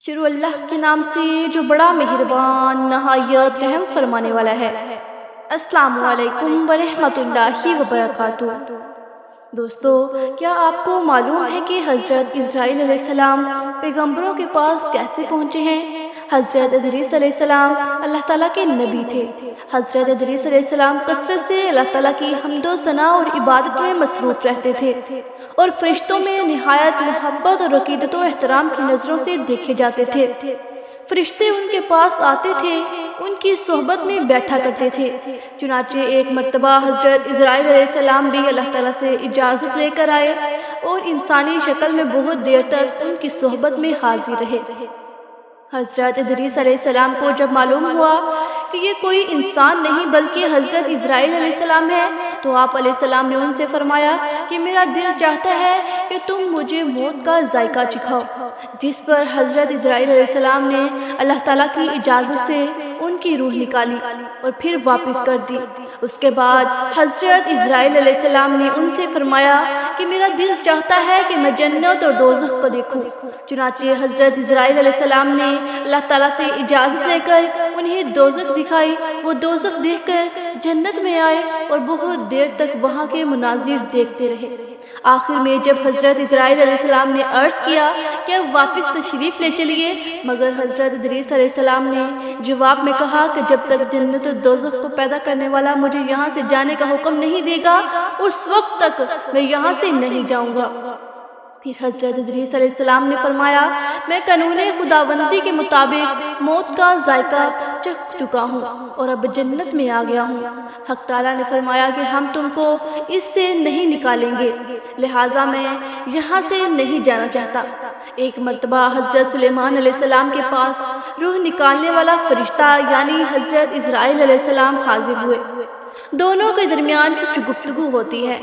شروع اللہ کے نام سے جو بڑا مہربان نہایت رحم فرمانے والا ہے۔ السلام علیکم ورحمۃ اللہ وبرکاتہ۔ دوستو، کیا آپ کو معلوم ہے کہ حضرت اسرائیل علیہ السلام پیغمبروں کے پاس کیسے پہنچے ہیں؟ حضرت ادریس علیہ السلام اللہ تعالیٰ کے نبی تھے۔ حضرت ادریس علیہ السلام کثرت سے اللہ تعالیٰ کی حمد و ثنا اور عبادت میں مصروف رہتے تھے اور فرشتوں میں نہایت محبت اور عقیدت و احترام کی نظروں سے دیکھے جاتے تھے۔ فرشتے ان کے پاس آتے تھے، ان کی صحبت میں بیٹھا کرتے تھے۔ چنانچہ ایک مرتبہ حضرت اسرائیل علیہ السلام بھی اللہ تعالیٰ سے اجازت لے کر آئے اور انسانی شکل میں بہت دیر تک ان کی صحبت میں حاضر رہے۔ حضرت ادریس علیہ السلام کو جب معلوم ہوا کہ یہ کوئی انسان نہیں بلکہ حضرت اسرائیل علیہ السلام ہے، تو آپ علیہ السلام نے ان سے فرمایا کہ میرا دل چاہتا ہے کہ تم مجھے موت کا ذائقہ چکھاؤ، جس پر حضرت اسرائیل علیہ السلام نے اللہ تعالیٰ کی اجازت سے ان کی روح نکالی اور پھر واپس کر دی۔ اس کے بعد حضرت اسرائیل علیہ السلام نے ان سے فرمایا کہ میرا دل چاہتا ہے کہ میں جنت اور دوزخ کو دیکھوں۔ چنانچہ حضرت اسرائیل علیہ السلام نے اللہ تعالیٰ سے اجازت لے کر انہیں دوزخ دکھائی۔ وہ دوزخ دیکھ کر جنت میں آئے اور بہت دیر تک وہاں کے مناظر دیکھتے رہے۔ آخر میں جب حضرت اسرائیل علیہ السلام نے عرض کیا کہ اب واپس تشریف لے چلیے، مگر حضرت ادریس علیہ السلام نے جواب میں کہا کہ جب تک جنت و دوزخ کو پیدا کرنے والا مجھے یہاں سے جانے کا حکم نہیں دے گا، اس وقت تک میں یہاں سے نہیں جاؤں گا۔ پھر حضرت ادریس علیہ السلام نے فرمایا، میں قانون خداوندی کے مطابق موت کا ذائقہ چکھ چکا ہوں اور اب جنت میں آ گیا ہوں۔ حق تعالیٰ نے فرمایا کہ ہم تم کو اس سے نہیں نکالیں گے، لہٰذا میں یہاں سے نہیں جانا چاہتا۔ ایک مرتبہ حضرت سلیمان علیہ السلام کے پاس روح نکالنے والا فرشتہ یعنی حضرت اسرائیل علیہ السلام حاضر ہوئے۔ دونوں کے درمیان کچھ گفتگو ہوتی ہے۔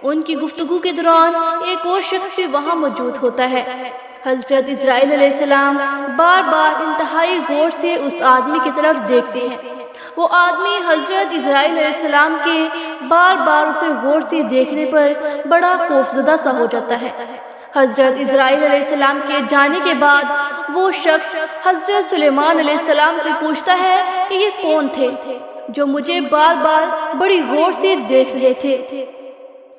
ان کی گفتگو کے دوران ایک اور شخص بھی وہاں موجود ہوتا ہے۔ حضرت اسرائیل علیہ السلام بار بار انتہائی غور سے اس آدمی کی طرف دیکھتے ہیں۔ وہ آدمی حضرت اسرائیل علیہ السلام کے بار بار اسے غور سے دیکھنے پر بڑا خوفزدہ سا ہو جاتا ہے۔ حضرت اسرائیل علیہ السلام کے جانے کے بعد وہ شخص حضرت سلیمان علیہ السلام سے پوچھتا ہے کہ یہ کون تھے جو مجھے بار بار بڑی غور سے دیکھ رہے تھے۔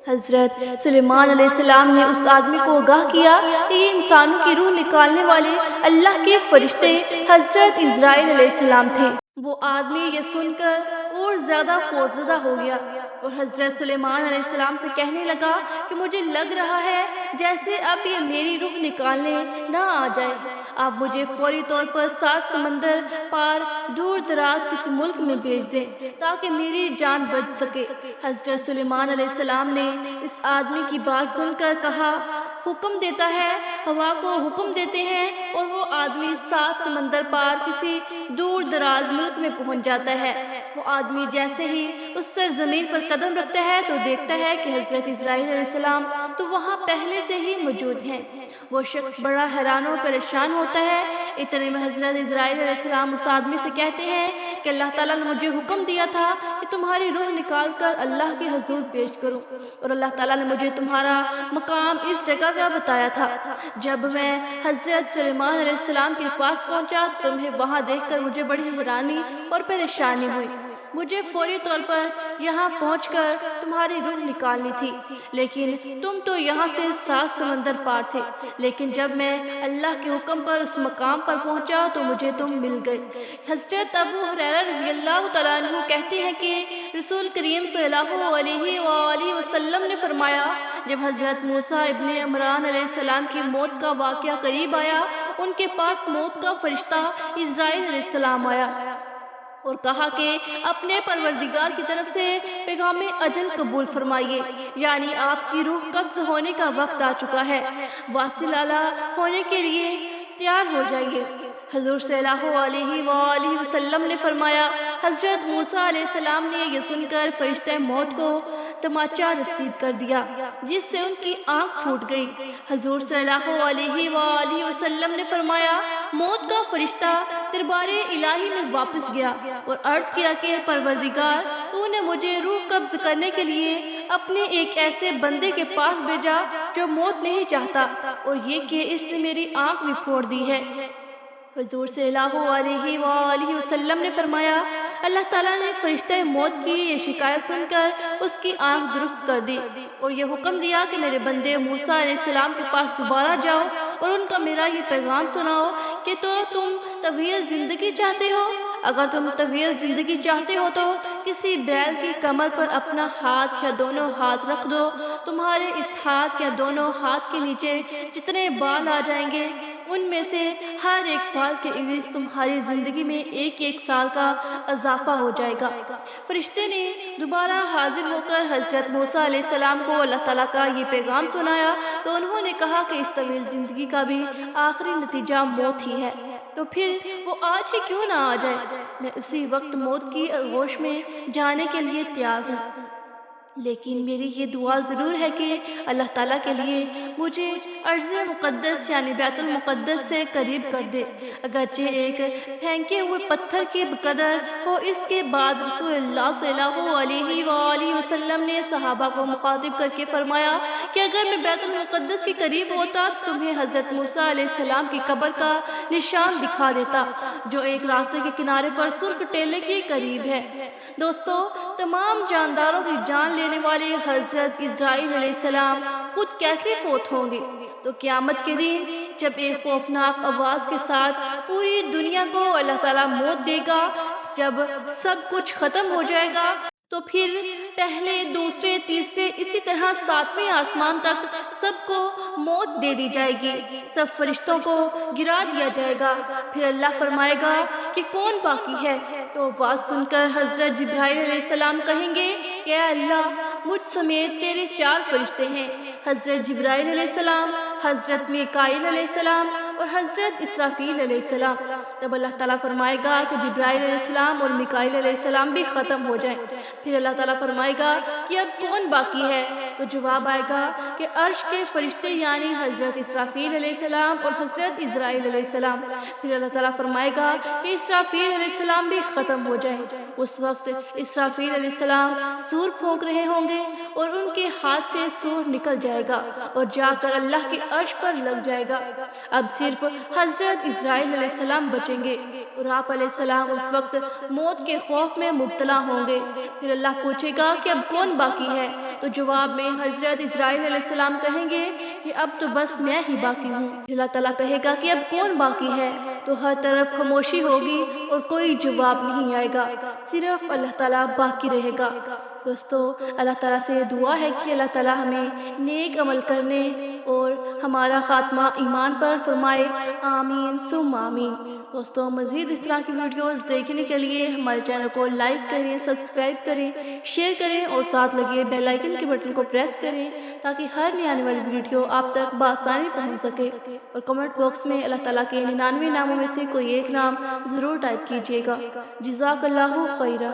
حضرت سلیمان علیہ السلام نے اس آدمی کو آگاہ کیا کہ یہ انسانوں کی روح نکالنے والے اللہ کے فرشتے حضرت اسرائیل علیہ السلام تھے۔ وہ آدمی یہ سن کر اور زیادہ خوفزدہ ہو گیا اور حضرت سلیمان علیہ السلام سے کہنے لگا کہ مجھے لگ رہا ہے جیسے اب یہ میری روح نکالنے نہ آ جائے۔ آپ مجھے فوری طور پر 7 سمندر پار دور دراز کسی ملک میں بھیج دیں تاکہ میری جان بچ سکے۔ حضرت سلیمان علیہ السلام نے اس آدمی کی بات سن کر کہا، حکم دیتا ہے، ہوا کو حکم دیتے ہیں اور وہ آدمی 7 سمندر پار کسی دور دراز ملک میں پہنچ جاتا ہے۔ وہ آدمی جیسے ہی اس سرزمین پر قدم رکھتا ہے تو دیکھتا ہے کہ حضرت اسرائیل علیہ السلام تو وہاں پہلے سے ہی موجود ہیں۔ وہ شخص بڑا حیران و پریشان ہوتا ہے۔ اتنے میں حضرت اسرائیل علیہ السلام اس آدمی سے کہتے ہیں کہ اللہ تعالیٰ نے مجھے حکم دیا تھا کہ تمہاری روح نکال کر اللہ کے حضور پیش کروں، اور اللہ تعالیٰ نے مجھے تمہارا مقام اس جگہ کا بتایا تھا۔ جب میں حضرت سلیمان علیہ السلام کے پاس پہنچا تو تمہیں وہاں دیکھ کر مجھے بڑی حیرانی اور پریشانی ہوئی۔ مجھے فوری طور پر یہاں پہنچ کر تمہاری روح نکالنی تھی، لیکن تم تو یہاں سے 7 سمندر پار تھے۔ لیکن جب میں اللہ کے حکم پر اس مقام پر پہنچا تو مجھے تم مل گئے۔ حضرت ابو ہریرہ رضی اللہ تعالیٰ عنہ کہتے ہیں کہ رسول کریم صلی اللہ علیہ وآلہ وسلم نے فرمایا، جب حضرت موسیٰ ابن عمران علیہ السلام کی موت کا واقعہ قریب آیا، ان کے پاس موت کا فرشتہ اسرائیل علیہ السلام آیا اور کہا کہ اپنے پروردگار کی طرف سے پیغام اجل قبول فرمائیے، یعنی آپ کی روح قبض ہونے کا وقت آ چکا ہے، واصل اعلیٰ ہونے کے لیے تیار ہو جائیے۔ حضور صلی اللہ علیہ وآلہ وسلم نے فرمایا، حضرت موسیٰ علیہ السلام نے یہ سن کر فرشتہ موت کو تماچا رسید کر دیا، جس سے ان کی آنکھ پھوٹ گئی۔ حضور صلی اللہ علیہ وآلہ وسلم نے فرمایا، موت کا فرشتہ دربار الہی میں واپس گیا اور عرض کیا کہ پروردگار، تو نے مجھے روح قبض کرنے کے لیے اپنے ایک ایسے بندے کے پاس بھیجا جو موت نہیں چاہتا، اور یہ کہ اس نے میری آنکھ بھی پھوڑ دی ہے۔ حضور صلی اللہ علیہ وآلہ وسلم نے فرمایا، اللہ تعالیٰ نے فرشتہ موت کی یہ شکایت سن کر اس کی آنکھ درست کر دی اور یہ حکم دیا کہ میرے بندے موسیٰ علیہ السلام کے پاس دوبارہ جاؤ اور ان کا میرا یہ پیغام سناؤ کہ تو تم طویل زندگی چاہتے ہو؟ اگر تم طویل زندگی چاہتے ہو تو کسی بیل کی کمر پر اپنا ہاتھ یا دونوں ہاتھ رکھ دو، تمہارے اس ہاتھ یا دونوں ہاتھ کے نیچے جتنے بال آ جائیں گے ان میں سے ہر ایک بال کے عوض تمہاری زندگی میں ایک ایک سال کا اضافہ ہو جائے گا۔ فرشتے نے دوبارہ حاضر ہو کر حضرت موسیٰ علیہ السلام کو اللہ تعالیٰ کا یہ پیغام سنایا تو انہوں نے کہا کہ اس طویل زندگی کا بھی آخری نتیجہ موت ہی ہے، تو پھر وہ آج ہی کیوں نہ آ جائے؟ میں اسی وقت موت کی آغوش میں جانے کے لیے تیار ہوں، لیکن میری یہ دعا ضرور ہے کہ اللہ تعالیٰ کے لیے مجھے ارض مقدس یعنی بیت المقدس سے قریب کر دے، اگرچہ ایک پھینکے ہوئے پتھر کی بقدر ہو۔ اس کے بعد رسول اللہ صلی اللہ علیہ وآلہ وسلم نے صحابہ کو مخاطب کر کے فرمایا کہ اگر میں بیت المقدس کے قریب ہوتا تو تمہیں حضرت موسیٰ علیہ السلام کی قبر کا نشان دکھا دیتا جو ایک راستے کے کنارے پر سرخ ٹیلے کے قریب ہے۔ دوستو، تمام جانداروں کی جان لینے والے حضرت اسرائیل علیہ السلام خود کیسے فوت ہوں گے؟ تو قیامت کے دن جب ایک خوفناک آواز کے ساتھ پوری دنیا کو اللہ تعالیٰ موت دے گا، جب سب کچھ ختم ہو جائے گا تو پھر پہلے، دوسرے، تیسرے، اسی طرح ساتویں آسمان تک سب کو موت دے دی جائے گی، سب فرشتوں کو گرا دیا جائے گا۔ پھر اللہ فرمائے گا کہ کون باقی ہے؟ تو آواز سن کر حضرت جبرائیل علیہ السلام کہیں گے کہ اے اللہ، مجھ سمیت تیرے 4 فرشتے ہیں، حضرت جبرائیل علیہ السلام، حضرت میکائیل علیہ السلام اور حضرت اسرافیل علیہ السلام۔ تب اللہ تعالیٰ فرمائے گا کہ جبرائیل علیہ السلام اور میکائیل علیہ السلام بھی ختم ہو جائیں۔ پھر اللہ تعالیٰ فرمائے گا کہ اب کون باقی ہے؟ تو جواب آئے گا کہ عرش کے فرشتے یعنی حضرت اسرافیل علیہ السلام اور حضرت اسرائیل علیہ السلام۔ پھر اللہ تعالیٰ فرمائے گا کہ اسرافیل علیہ السلام بھی ختم ہو جائیں۔ اس وقت اسرافیل علیہ السلام سور پھونک رہے ہوں گے اور ان کے ہاتھ سے سور نکل جائے گا اور جا کر اللہ کے عرش پر لگ جائے گا۔ اب صرف حضرت اسرائیل علیہ السلام بچیں گے اور آپ علیہ السلام اس وقت موت کے خوف میں مبتلا ہوں گے۔ پھر اللہ پوچھے گا کہ اب کون باقی ہے؟ تو جواب میں حضرت اسرائیل علیہ السلام کہیں گے کہ اب تو بس میں ہی باقی ہوں۔ اللہ تعالیٰ کہے گا کہ اب کون باقی ہے؟ تو ہر طرف خاموشی ہوگی اور کوئی جواب نہیں آئے گا، صرف اللہ تعالیٰ باقی رہے گا۔ دوستو، اللہ تعالیٰ سے دعا ہے کہ اللہ تعالیٰ ہمیں نیک عمل کرنے اور ہمارا خاتمہ ایمان پر فرمائے، آمین ثم آمین۔ دوستو، مزید اس طرح کی ویڈیوز دیکھنے کے لیے ہمارے چینل کو لائک کریں، سبسکرائب کریں، شیئر کریں اور ساتھ لگے بیل آئیکن کے بٹن کو پریس کریں تاکہ ہر نئی آنے والی ویڈیو آپ تک بآسانی پہنچ سکے۔ اور کمنٹ باکس میں اللہ تعالیٰ کے 99 ناموں میں سے کوئی ایک نام ضرور ٹائپ کیجیے گا۔ جزاک اللہ خیرہ۔